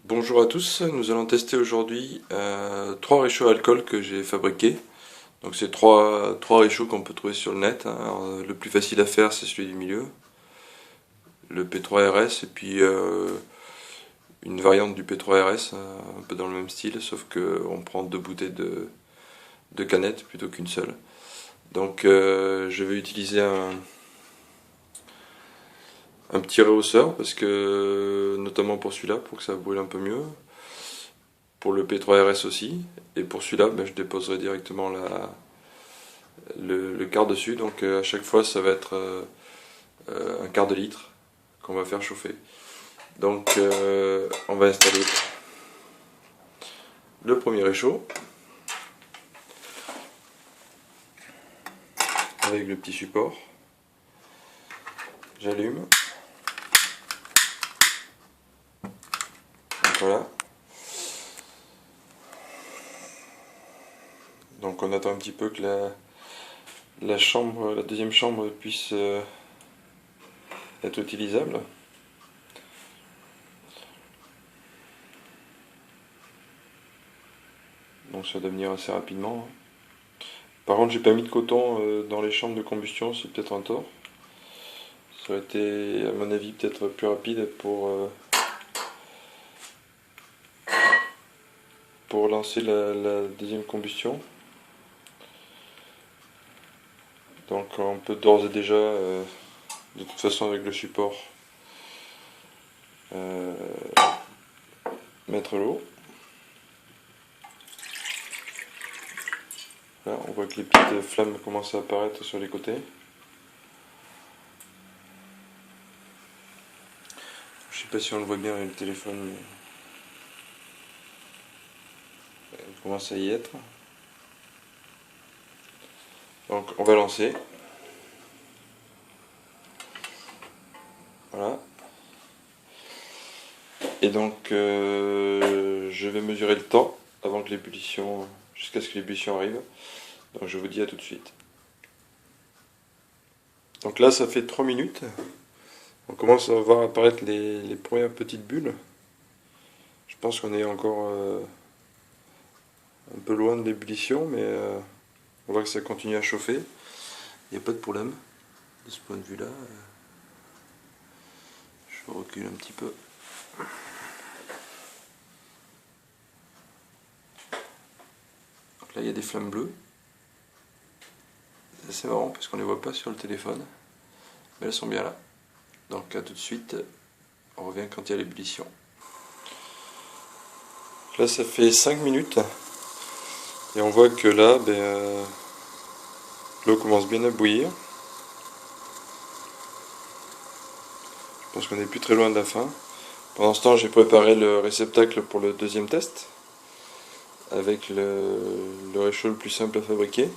Bonjour à tous, nous allons tester aujourd'hui trois réchauds à alcool que j'ai fabriqués. Donc c'est trois réchauds qu'on peut trouver sur le net, hein. Alors, le plus facile à faire c'est celui du milieu, le P3RS, et puis une variante du P3RS, un peu dans le même style, sauf qu'on prend deux bouteilles de canettes plutôt qu'une seule. Donc je vais utiliser un petit rehausseur, parce que notamment pour celui-là, pour que ça brûle un peu mieux. Pour le P3RS aussi, et pour celui-là, ben, je déposerai directement le quart dessus, donc à chaque fois ça va être un quart de litre qu'on va faire chauffer. Donc on va installer le premier réchaud avec le petit support. J'allume. Donc voilà. Donc on attend un petit peu que la deuxième chambre puisse être utilisable. Donc ça doit venir assez rapidement. Par contre, j'ai pas mis de coton dans les chambres de combustion, c'est peut-être un tort. Ça aurait été, à mon avis, peut-être plus rapide pour lancer la deuxième combustion. Donc on peut d'ores et déjà, de toute façon avec le support, euh, mettre l'eau. Là, on voit que les petites flammes commencent à apparaître sur les côtés. Je sais pas si on le voit bien avec le téléphone, mais elle commence à y être. Donc on va lancer. Voilà. Et donc je vais mesurer le temps avant que l'ébullition, jusqu'à ce que l'ébullition arrive. Donc je vous dis à tout de suite. Donc là ça fait 3 minutes. On commence à voir apparaître les premières petites bulles. Je pense qu'on est encore un peu loin de l'ébullition, mais on voit que ça continue à chauffer. Il n'y a pas de problème de ce point de vue-là. Je recule un petit peu. Donc là, il y a des flammes bleues. C'est assez marrant parce qu'on ne les voit pas sur le téléphone, mais elles sont bien là. Donc à tout de suite, on revient quand il y a l'ébullition. Là, ça fait 5 minutes et on voit que là, l'eau commence bien à bouillir. Je pense qu'on n'est plus très loin de la fin. Pendant ce temps, j'ai préparé le réceptacle pour le deuxième test, avec le réchaud le plus simple à fabriquer.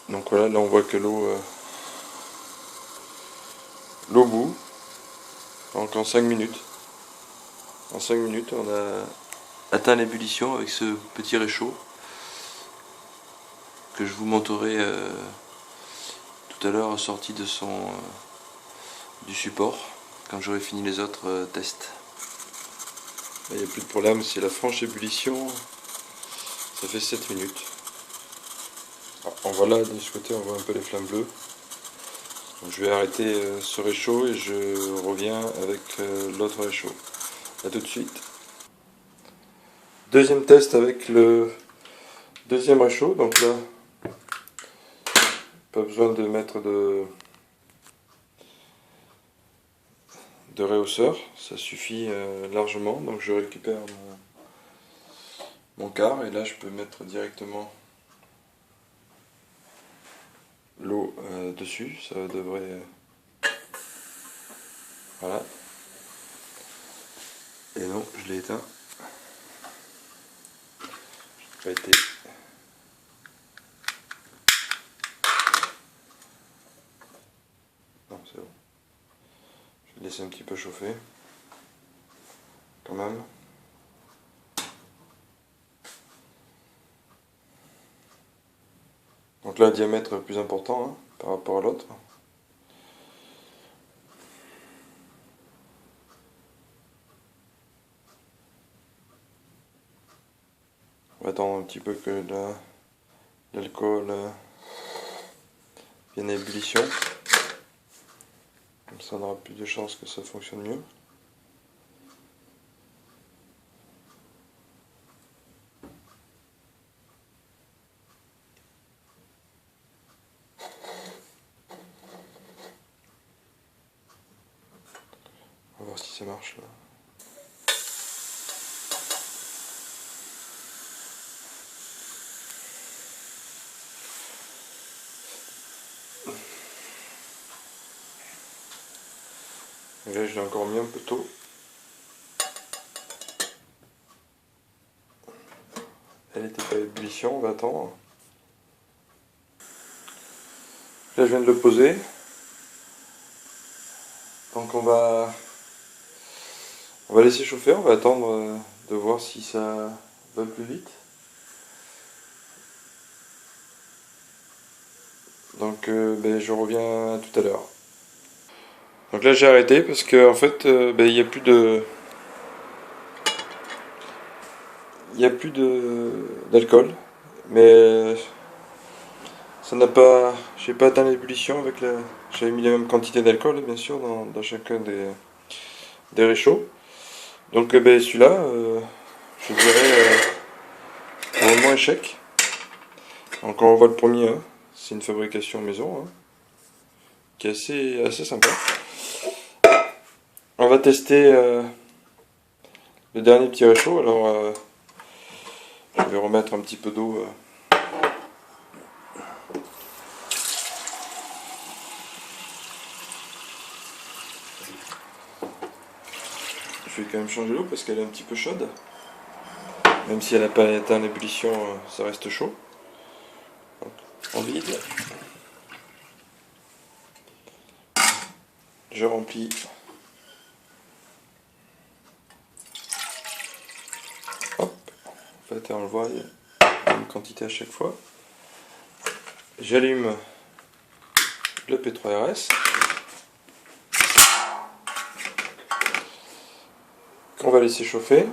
Donc voilà, là on voit que l'eau bout. Donc en 5 minutes. En 5 minutes, on a atteint l'ébullition avec ce petit réchaud que je vous montrerai tout à l'heure sorti de du support quand j'aurai fini les autres tests. Il n'y a plus de problème, c'est la franche ébullition. Ça fait 7 minutes. Alors, on voit là, de ce côté, on voit un peu les flammes bleues. Donc, je vais arrêter ce réchaud et je reviens avec l'autre réchaud. A tout de suite. Deuxième test avec le deuxième réchaud. Donc là, pas besoin de mettre de rehausseur, ça suffit largement. Donc je récupère mon quart et là je peux mettre directement l'eau dessus. Ça devrait... voilà. Et non, je l'ai éteint. Ça a été... non, c'est bon. Je vais laisser un petit peu chauffer. Quand même. Donc là, un diamètre plus important, hein, par rapport à l'autre. On va attendre un petit peu que l'alcool vienne à ébullition. Comme ça on aura plus de chances que ça fonctionne mieux. On va voir si ça marche là. Et là je l'ai encore mis un peu tôt. Elle n'était pas à ébullition, on va attendre. Là je viens de le poser. Donc on va laisser chauffer, on va attendre de voir si ça va plus vite. Donc je reviens tout à l'heure. Donc là j'ai arrêté parce que en fait il n'y a plus de. Il n'y a plus d'alcool. Mais ça n'a pas. J'ai pas atteint l'ébullition avec la. J'avais mis la même quantité d'alcool bien sûr dans chacun des réchauds. Donc celui-là, je dirais pour le moment échec. Donc on voit le premier, hein. C'est une fabrication maison, hein, qui est assez sympa. On va tester le dernier petit réchaud. Alors je vais remettre un petit peu d'eau. Je vais quand même changer l'eau parce qu'elle est un petit peu chaude. Même si elle n'a pas atteint l'ébullition, ça reste chaud. Donc, on vide. Je remplis. Hop. En fait, on le voit, il y a une quantité à chaque fois. J'allume le P3RS. On va laisser chauffer.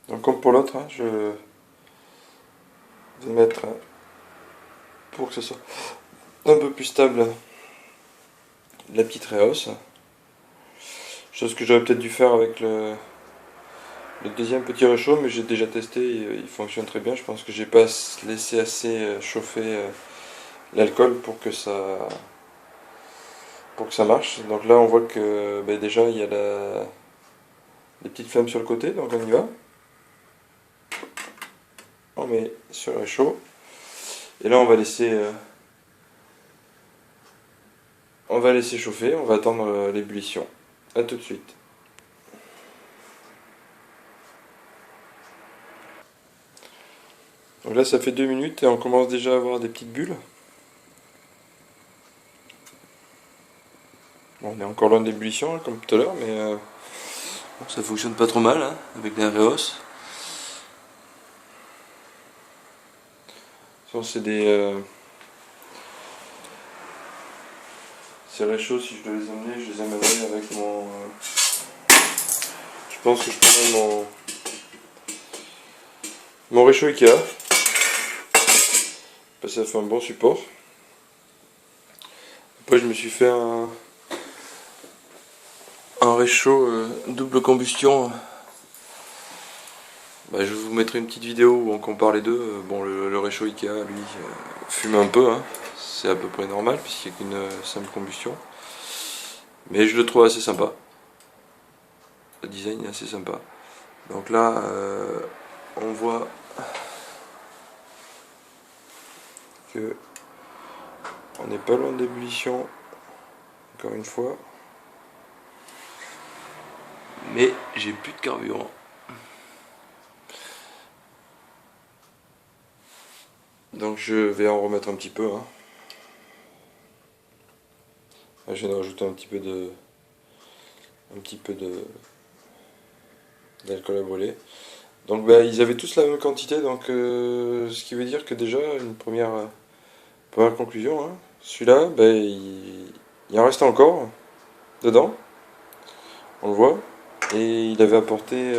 Donc comme pour l'autre, hein, je vais mettre, pour que ce soit un peu plus stable, la petite réhausse. Chose que j'aurais peut-être dû faire avec le deuxième petit réchaud, mais j'ai déjà testé, il fonctionne très bien. Je pense que j'ai pas laissé assez chauffer l'alcool pour que ça marche. Donc là on voit que déjà il y a les petites flammes sur le côté, donc on y va. On met sur le réchaud. Et là on va laisser chauffer, on va attendre l'ébullition. A tout de suite. Donc là ça fait 2 minutes et on commence déjà à avoir des petites bulles. Bon, on est encore loin de l'ébullition, hein, comme tout à l'heure, mais bon, ça fonctionne pas trop mal, hein, avec la réhausse. C'est ces réchauds, si je dois les amener, je les amènerai avec mon... je pense que je prendrai mon réchaud Ikea. Parce que ça fait un bon support. Après je me suis fait un réchaud double combustion. Je vous mettrai une petite vidéo où on compare les deux. Bon, le réchaud Ikea, lui, fume un peu, hein. C'est à peu près normal puisqu'il n'y a qu'une simple combustion. Mais je le trouve assez sympa. Le design est assez sympa. Donc là, on voit que on n'est pas loin d'ébullition, encore une fois. Mais j'ai plus de carburant. Donc je vais en remettre un petit peu, hein. Là, je viens de rajouter un petit peu d'alcool à brûler. Donc ils avaient tous la même quantité, donc ce qui veut dire que déjà une première conclusion, hein, celui-là, ben, il en reste encore dedans, on le voit, et il avait apporté,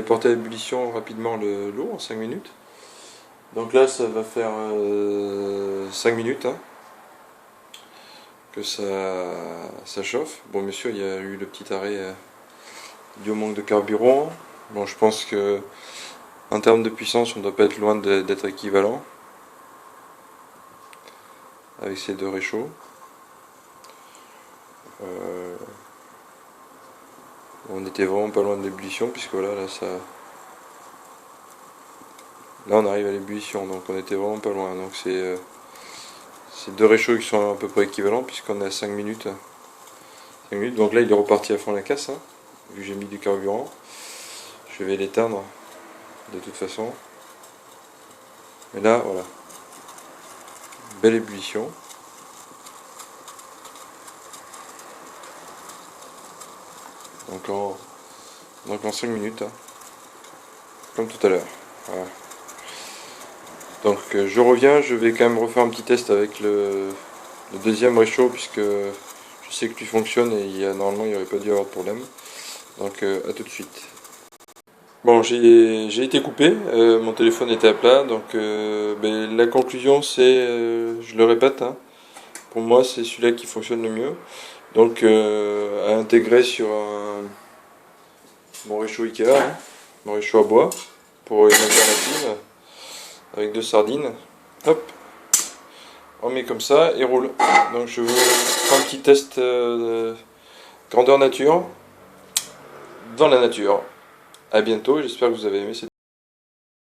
porté à ébullition rapidement l'eau en 5 minutes. Donc là, ça va faire 5 minutes hein, que ça chauffe. Bon, bien sûr, il y a eu le petit arrêt dû au manque de carburant. Bon, je pense que en termes de puissance, on ne doit pas être loin d'être équivalent avec ces deux réchauds. On était vraiment pas loin de l'ébullition puisque voilà, là on arrive à l'ébullition, donc on était vraiment pas loin. Donc c'est deux réchauds qui sont à peu près équivalents puisqu'on est à 5 minutes. 5 minutes. Donc là il est reparti à fond la casse, hein, vu que j'ai mis du carburant. Je vais l'éteindre de toute façon. Mais là voilà, belle ébullition. Donc en 5 minutes, hein, comme tout à l'heure. Voilà. Donc je reviens, je vais quand même refaire un petit test avec le deuxième réchaud puisque je sais que lui fonctionne et normalement il n'y aurait pas dû y avoir de problème. Donc à tout de suite. Bon, j'ai été coupé, mon téléphone était à plat, donc ben, la conclusion c'est, je le répète, hein, pour moi c'est celui-là qui fonctionne le mieux. Donc à intégrer sur mon réchaud Ikea, hein, mon réchaud à bois, pour une alternative, avec 2 sardines. Hop, on met comme ça et roule. Donc je vous prends un petit test grandeur nature, dans la nature. A bientôt, j'espère que vous avez aimé cette